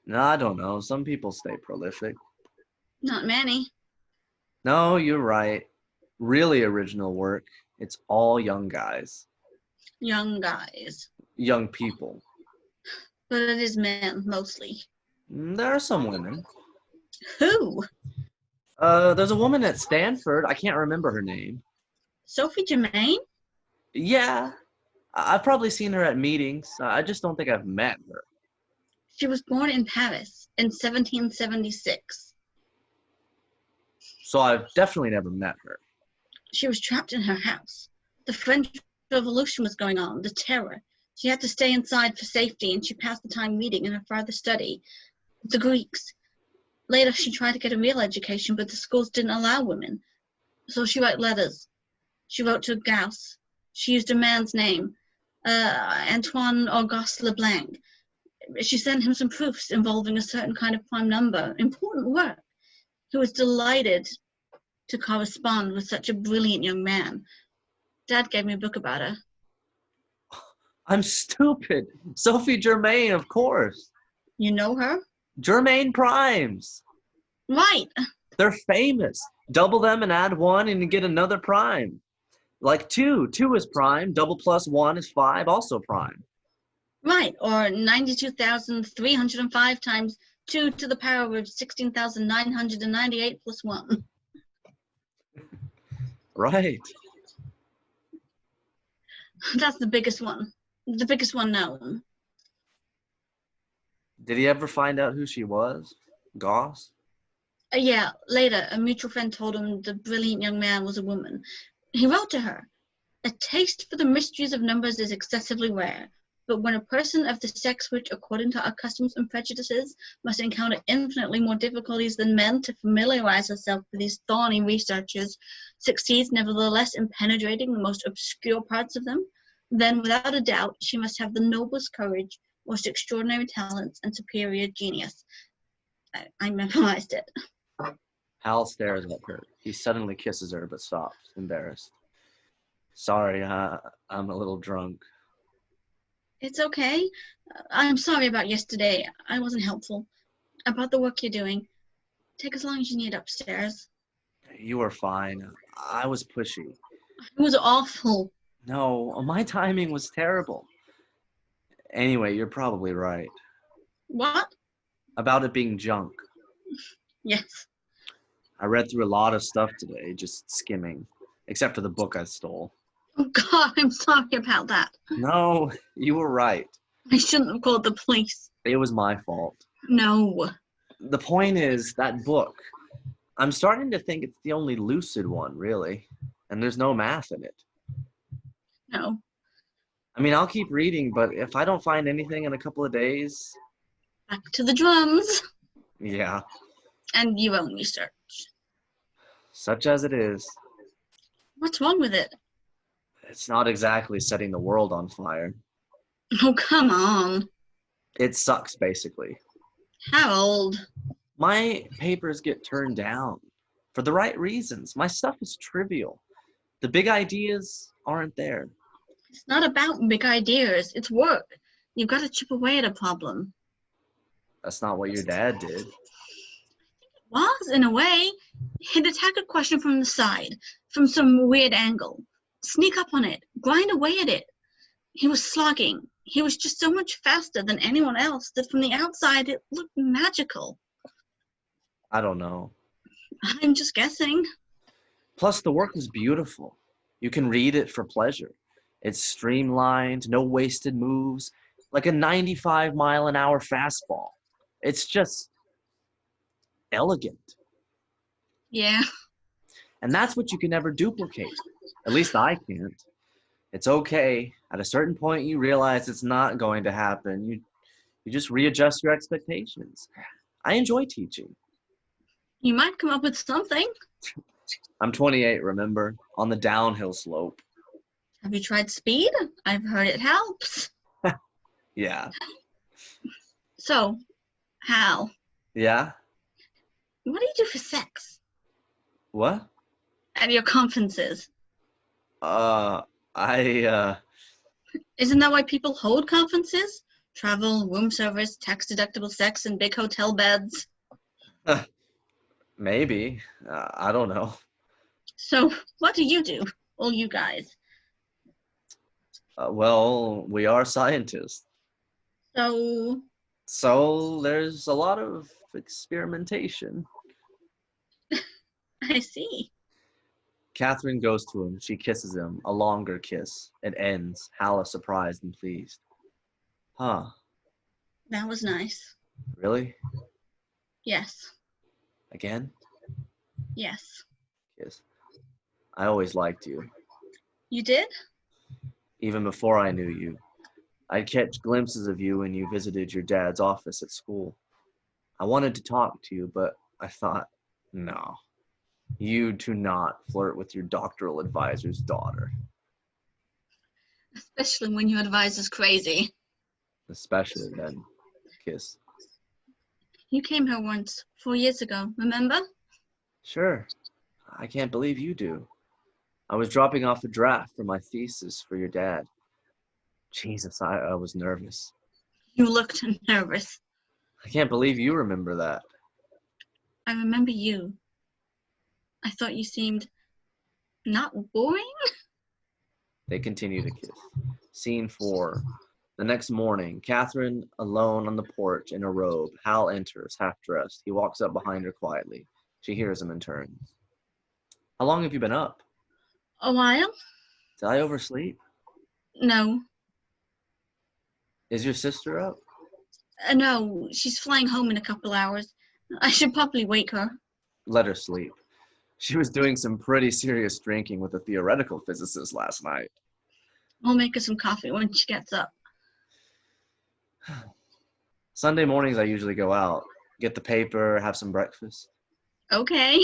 No, I don't know. Some people stay prolific. Not many. No, you're right. Really original work. It's all young guys. Young guys. Young people. But it is men, mostly. There are some women. Who? There's a woman at Stanford. I can't remember her name. Sophie Germain? Yeah. I've probably seen her at meetings. I just don't think I've met her. She was born in Paris in 1776. So I've definitely never met her. She was trapped in her house. The French Revolution was going on, the terror. She had to stay inside for safety, and she passed the time reading in her further study. The Greeks. Later, she tried to get a real education, but the schools didn't allow women. So she wrote letters. She wrote to Gauss. She used a man's name, Antoine Auguste Leblanc. She sent him some proofs involving a certain kind of prime number. Important work. He was delighted to correspond with such a brilliant young man. Dad gave me a book about her. I'm stupid. Sophie Germain, of course. You know her? Germain primes. Right. They're famous. Double them and add 1 and you get another prime. Like 2. 2 is prime. Double plus 1 is 5, also prime. Right. Or 92,305 times 2 to the power of 16,998 plus 1. Right. That's the biggest one. The biggest one known. Did he ever find out who she was? Gauss? Yeah, later, a mutual friend told him the brilliant young man was a woman. He wrote to her. A taste for the mysteries of numbers is excessively rare, but when a person of the sex which, according to our customs and prejudices, must encounter infinitely more difficulties than men to familiarize herself with these thorny researches, succeeds nevertheless in penetrating the most obscure parts of them, then without a doubt she must have the noblest courage, most extraordinary talents, and superior genius. I memorized it. Hal stares at her. He suddenly kisses her, but stops, embarrassed. Sorry, I'm a little drunk. It's okay. I'm sorry about yesterday. I wasn't helpful. About the work you're doing. Take as long as you need upstairs. You were fine. I was pushy. It was awful. No, my timing was terrible. Anyway, you're probably right. What? About it being junk. Yes. I read through a lot of stuff today, just skimming. Except for the book I stole. Oh, God, I'm sorry about that. No, you were right. I shouldn't have called the police. It was my fault. No. The point is, that book, I'm starting to think it's the only lucid one, really. And there's no math in it. No. I mean, I'll keep reading, but if I don't find anything in a couple of days... Back to the drums. Yeah. And your own research. Such as it is. What's wrong with it? It's not exactly setting the world on fire. Oh, come on. It sucks, basically. Harold. My papers get turned down. For the right reasons. My stuff is trivial. The big ideas aren't there. It's not about big ideas. It's work. You've got to chip away at a problem. That's not what your dad did. Was, in a way. He'd attack a question from the side, from some weird angle. Sneak up on it. Grind away at it. He was slogging. He was just so much faster than anyone else that from the outside it looked magical. I don't know. I'm just guessing. Plus, the work was beautiful. You can read it for pleasure. It's streamlined, no wasted moves, like a 95-mile-an-hour fastball. It's just elegant. Yeah. And that's what you can never duplicate. At least I can't. It's okay. At a certain point, you realize it's not going to happen. You just readjust your expectations. I enjoy teaching. You might come up with something. I'm 28, remember? On the downhill slope. Have you tried speed? I've heard it helps. Yeah. So, Hal, Yeah? what do you do for sex What? at your conferences? Isn't that why people hold conferences? Travel, room service, tax-deductible sex, and big hotel beds. Maybe. I don't know. So, what do you do, all you guys? Well, we are scientists. So, There's a lot of experimentation. I see. Catherine goes to him. She kisses him. A longer kiss. It ends. Hal is surprised and pleased. Huh. That was nice. Really? Yes. Again? Yes. Kiss. I always liked you. You did? Even before I knew you. I'd catch glimpses of you when you visited your dad's office at school. I wanted to talk to you, but I thought, no. You do not flirt with your doctoral advisor's daughter. Especially when your advisor's crazy. Especially then. Kiss. You came here once, 4 years ago, remember? Sure. I can't believe you do. I was dropping off a draft for my thesis for your dad. Jesus, I was nervous. You looked nervous. I can't believe you remember that. I remember you. I thought you seemed not boring? They continue to kiss. Scene 4. The next morning, Catherine alone on the porch in a robe. Hal enters, half-dressed. He walks up behind her quietly. She hears him and turns. How long have you been up? A while? Did I oversleep? No. Is your sister up? No, she's flying home in a couple hours. I should probably wake her. Let her sleep. She was doing some pretty serious drinking with a theoretical physicist last night. I'll make her some coffee when she gets up. Sunday mornings I usually go out, get the paper, have some breakfast. Okay.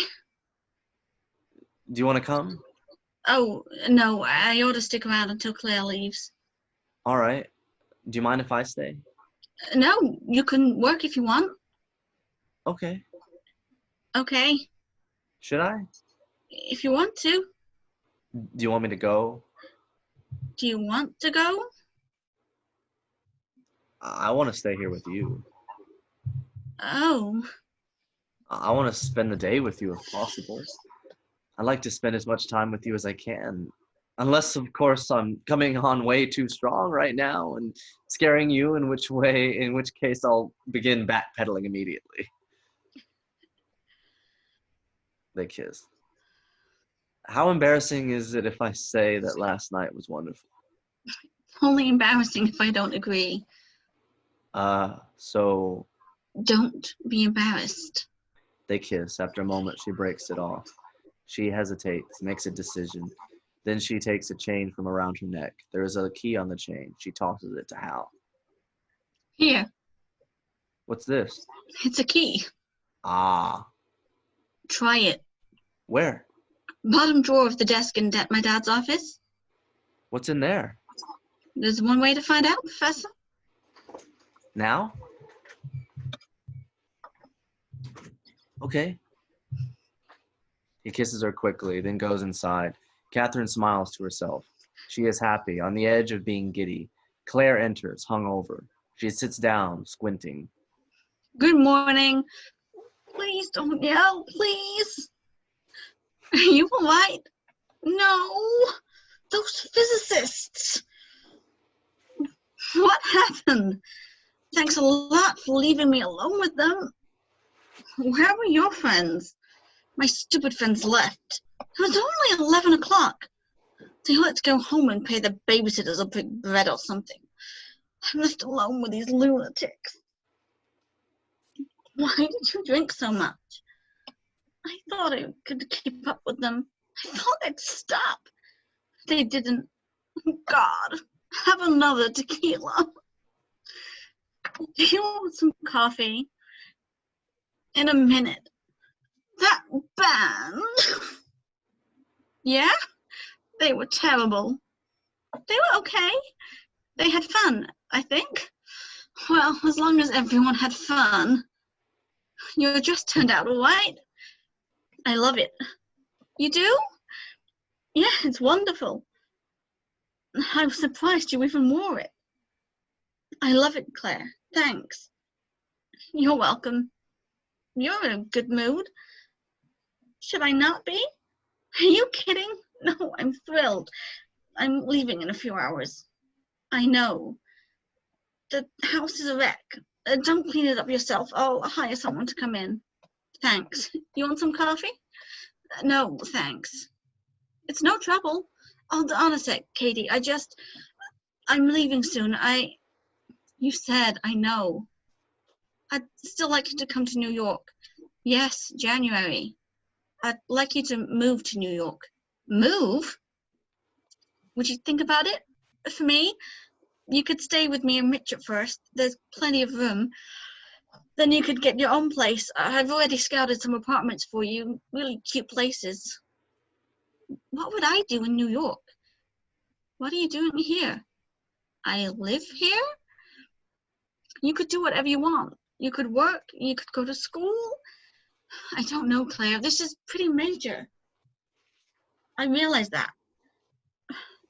Do you want to come? Oh, no, I ought to stick around until Claire leaves. All right. Do you mind if I stay? No, you can work if you want. Okay. Okay, Should I? if you want to. Do you want me to go? Do you want to go? I want to stay here with you. Oh, I want to spend the day with you if possible. I like to spend as much time with you as I can. Unless, of course, I'm coming on way too strong right now and scaring you, in which case I'll begin backpedaling immediately. They kiss. How embarrassing is it if I say that last night was wonderful? only embarrassing if I don't agree. So Don't be embarrassed. they kiss. After a moment, she breaks it off. She hesitates, makes a decision. Then she takes a chain from around her neck. There is a key on the chain. She tosses it to Hal. Here, What's this? it's a key. Ah, Try it. where? Bottom drawer of the desk in my dad's office. What's in there? There's one way to find out, Professor. Now? Okay. He kisses her quickly, then goes inside. Catherine smiles to herself. She is happy, on the edge of being giddy. Claire enters, hungover. She sits down, squinting. Good morning. Please don't yell, please. Are you all right? No, those physicists. What happened? Thanks a lot for leaving me alone with them. Where were your friends? My stupid friends left. It was only 11 o'clock. They let us go home and pay the babysitters a big bread or something. I'm left alone with these lunatics. Why did you drink so much? I thought I could keep up with them. I thought they'd stop. They didn't. God, have another tequila. Do you want some coffee? In a minute. That band. Yeah? They were terrible. They were okay. They had fun, I think. Well, as long as everyone had fun. Your dress turned out all right. I love it. You do? Yeah, it's wonderful. I was surprised you even wore it. I love it, Claire. Thanks. You're welcome. You're in a good mood. Should I not be? Are you kidding? No, I'm thrilled. I'm leaving in a few hours. I know. The house is a wreck. Don't clean it up yourself. I'll hire someone to come in. Thanks. You want some coffee? No, thanks. It's no trouble. Hold on a sec, Katie. I'm leaving soon. You said, I know. I'd still like you to come to New York. Yes, January. I'd like you to move to New York. Move? Would you think about it? For me? You could stay with me and Rich at first. There's plenty of room. Then you could get your own place. I've already scouted some apartments for you. Really cute places. What would I do in New York? What are you doing here? I live here? You could do whatever you want. You could work. You could go to school. I don't know, Claire. This is pretty major. I realize that.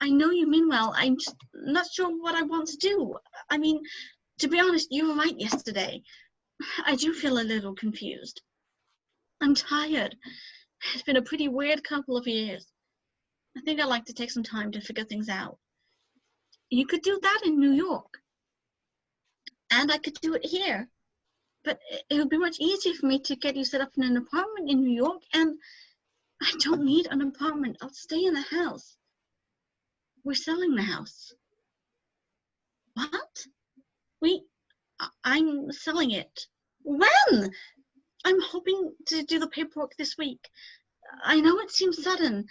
I know you mean well. I'm just not sure what I want to do. I mean, to be honest, you were right yesterday. I do feel a little confused. I'm tired. It's been a pretty weird couple of years. I think I'd like to take some time to figure things out. You could do that in New York. And I could do it here. But it would be much easier for me to get you set up in an apartment in New York, and I don't need an apartment. I'll stay in the house. We're selling the house. What? I'm selling it. When? I'm hoping to do the paperwork this week. I know it seems sudden.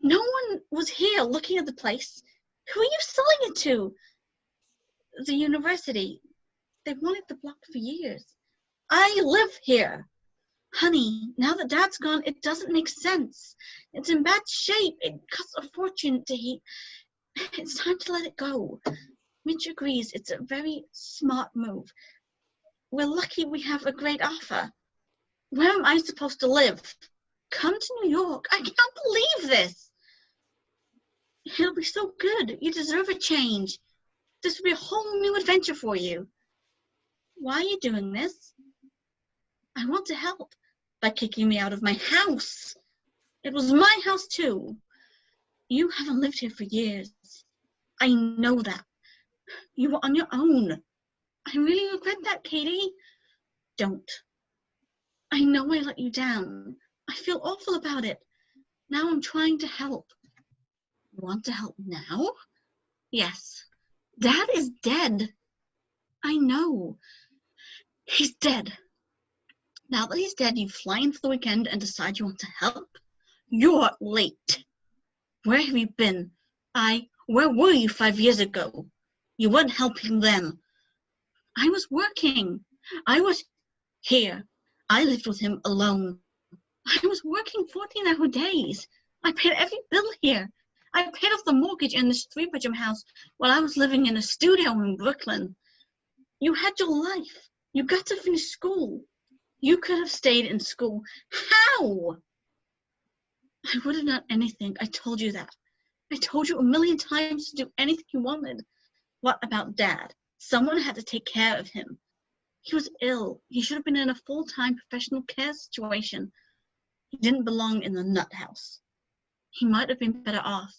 No one was here looking at the place. Who are you selling it to? The university. They've wanted the block for years. I live here. Honey, now that Dad's gone, it doesn't make sense. It's in bad shape. It costs a fortune to heat. It's time to let it go. Mitch agrees it's a very smart move. We're lucky we have a great offer. Where am I supposed to live? Come to New York. I can't believe this. It'll be so good. You deserve a change. This will be a whole new adventure for you. Why are you doing this? I want to help by kicking me out of my house. It was my house too. You haven't lived here for years. I know that. You were on your own. I really regret that, Katie. Don't. I know I let you down. I feel awful about it. Now I'm trying to help. You want to help now? Yes. Dad is dead. I know. He's dead. Now that he's dead, you fly in for the weekend and decide you want to help? You're late. Where have you been? Where were you 5 years ago? You weren't helping then. I was working. I was here. I lived with him alone. I was working 14-hour days. I paid every bill here. I paid off the mortgage in this 3-bedroom house while I was living in a studio in Brooklyn. You had your life. You got to finish school. You could have stayed in school. How? I would have done anything. I told you that. I told you a million times to do anything you wanted. What about Dad? Someone had to take care of him. He was ill. He should have been in a full-time professional care situation. He didn't belong in the nut house. He might have been better off.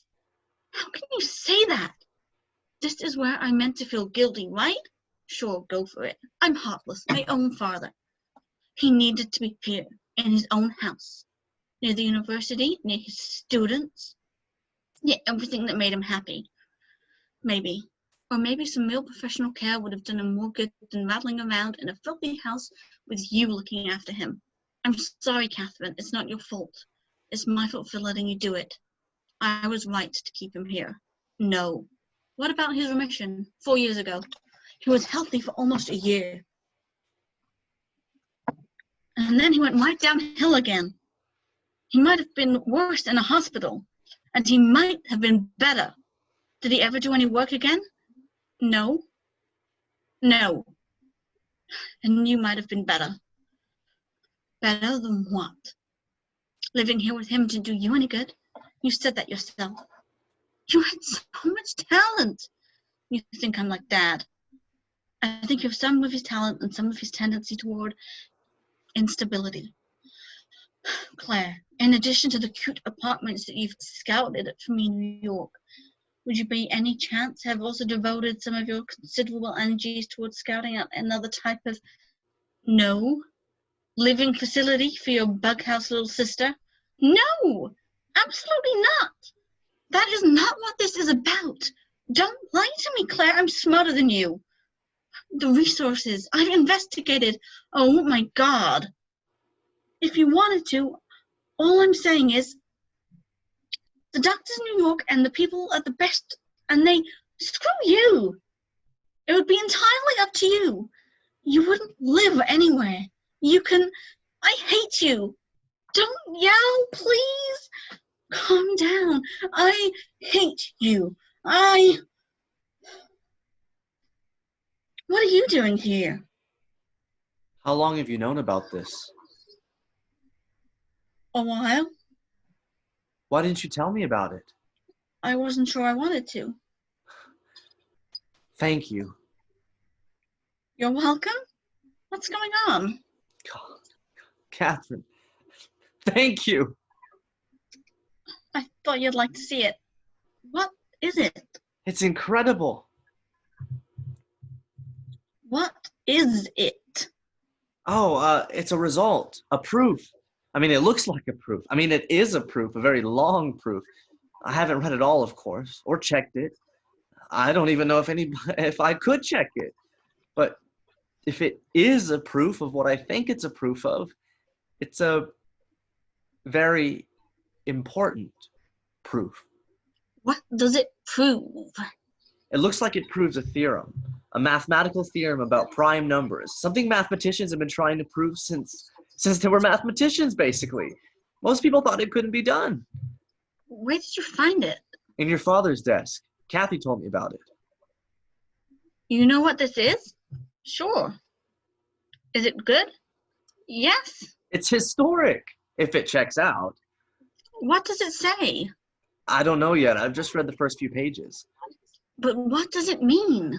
How can you say that? This is where I'm meant to feel guilty, right? Sure, go for it. I'm heartless, my own father. He needed to be here, in his own house, near the university, near his students, near everything that made him happy. Maybe. Or maybe some real professional care would have done him more good than rattling around in a filthy house with you looking after him. I'm sorry, Catherine. It's not your fault. It's my fault for letting you do it. I was right to keep him here. No. What about his remission 4 years ago? He was healthy for almost a year. And then he went right downhill again. He might have been worse in a hospital. And he might have been better. Did he ever do any work again? No. No. And you might have been better. Better than what? Living here with him didn't do you any good. You said that yourself. You had so much talent. You think I'm like Dad. I think you have some of his talent and some of his tendency toward instability. Claire, in addition to the cute apartments that you've scouted for me in New York, would you by any chance have also devoted some of your considerable energies towards scouting out another type of living facility for your bug house little sister? No, absolutely not. That is not what this is about. Don't lie to me, Claire. I'm smarter than you. The resources I've investigated. Oh my God. If you wanted to, all I'm saying is the doctors in New York and the people are the best, and they screw you. It would be entirely up to you. You wouldn't live anywhere. I hate you. Don't yell, please. Calm down. I hate you. What are you doing here? How long have you known about this? A while. Why didn't you tell me about it? I wasn't sure I wanted to. Thank you. You're welcome. What's going on? God, Catherine, thank you. I thought you'd like to see it. What is it? It's incredible. What is it? Oh, it's a result, a proof. I mean, it looks like a proof. I mean, it is a proof, a very long proof. I haven't read it all, of course, or checked it. I don't even know if I could check it. But if it is a proof of what I think it's a proof of, it's a very important proof. What does it prove? It looks like it proves a theorem, a mathematical theorem about prime numbers, something mathematicians have been trying to prove since they were mathematicians, basically. Most people thought it couldn't be done. Where did you find it? In your father's desk. Kathy told me about it. You know what this is? Sure. Is it good? Yes. It's historic, if it checks out. What does it say? I don't know yet. I've just read the first few pages. But what does it mean?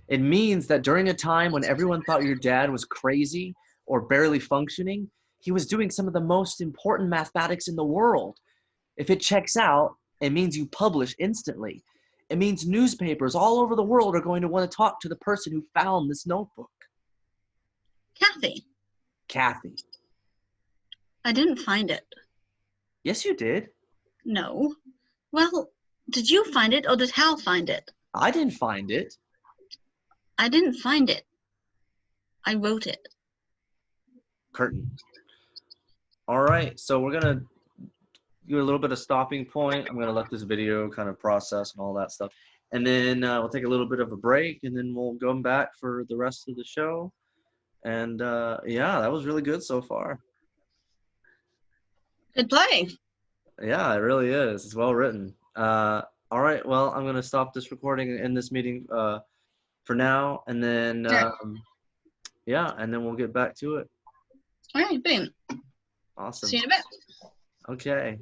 It means that during a time when everyone thought your dad was crazy or barely functioning, he was doing some of the most important mathematics in the world. If it checks out, it means you publish instantly. It means newspapers all over the world are going to want to talk to the person who found this notebook. Kathy. Kathy. I didn't find it. Yes, you did. No. Well, did you find it or did Hal find it? I didn't find it. I didn't find it. I wrote it. Curtain. All right, so we're going to do a little bit of stopping point. I'm going to let this video kind of process and all that stuff. And then we'll take a little bit of a break, and then we'll go back for the rest of the show. And yeah, that was really good so far. Good play. Yeah, it really is. It's well written. All right, well, I'm going to stop this recording and end this meeting for now. And then, yeah, and then we'll get back to it. All right, boom. Awesome. See you in a bit. Okay.